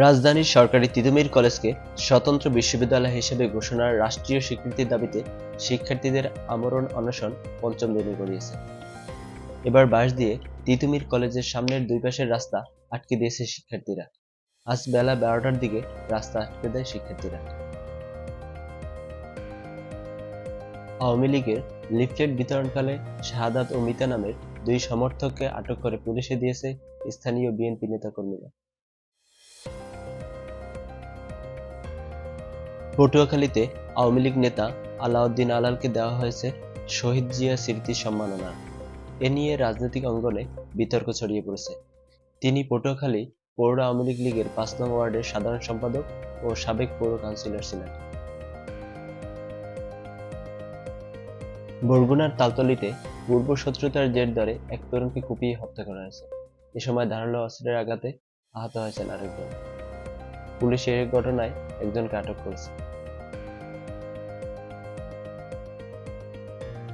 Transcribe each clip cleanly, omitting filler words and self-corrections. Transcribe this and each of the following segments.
রাজধানীর সরকারি তিতুমীর কলেজকে স্বতন্ত্র বিশ্ববিদ্যালয় হিসেবে ঘোষণার রাষ্ট্রীয় স্বীকৃতির দাবিতে শিক্ষার্থীদের আমরণ অনশন পঞ্চম দিনে গড়িয়েছে। এবার বাঁশ দিয়ে তিতুমীর কলেজের সামনের দুই পাশের রাস্তা আটকে দিয়েছে শিক্ষার্থীরা। আজ বেলা 12টার দিকে রাস্তা আটকে দেয় শিক্ষার্থীরা। আওয়ামী লীগের লিফলেট বিতরণকালে শাহাদাত ও মিতা নামের দুই সমর্থককে আটক করে পুলিশে দিয়েছে স্থানীয় বিএনপি নেতাকর্মীরা। পটুয়াখালীতে আওয়ামী লীগ নেতা আলাউদ্দিন আলালকে দেওয়া হয়েছে শহীদ জিয়া স্মৃতি সম্মাননা। এ নিয়ে রাজনৈতিক অঙ্গনে বিতর্ক ছড়িয়ে পড়েছে। তিনি পটুয়াখালী পৌর আওয়ামী লীগের ৫ নং ওয়ার্ডের সাধারণ সম্পাদক ও সাবেক পৌর কাউন্সিলর ছিলেন। বরগুনার তালতলীতে পূর্ব শত্রুতার জের ধরে এক তরুণকে কুপিয়ে হত্যা করা হয়েছে। এ সময় ধারালো অস্ত্রের আঘাতে আহত হয়েছেন আরেকজন। পুলিশ এই ঘটনায় একজনকে আটক করেছে।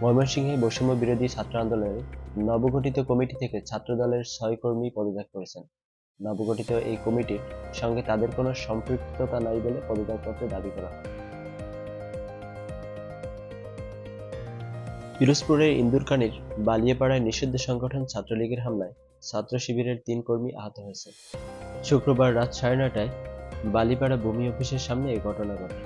ময়মনসিংহে বৈষম্য বিরোধী ছাত্র আন্দোলনের নবগঠিত কমিটি থেকে ছাত্রদলের ৬ কর্মী পদত্যাগ করেছেন। নবগঠিত এই কমিটির সঙ্গে তাদের কোনো সম্পৃক্ততা নাই বলে পদত্যাগপত্রে দাবি করা হয়। পিরোজপুরের ইন্দুরকানীর বালিয়াপাড়ায় নিষিদ্ধ সংগঠন ছাত্রলীগের হামলায় ছাত্র শিবিরের ৩ কর্মী আহত হয়েছে। শুক্রবার রাত ৯:৩০টায় বালিপাড়া ভূমি অফিসের সামনে এ ঘটনা ঘটে।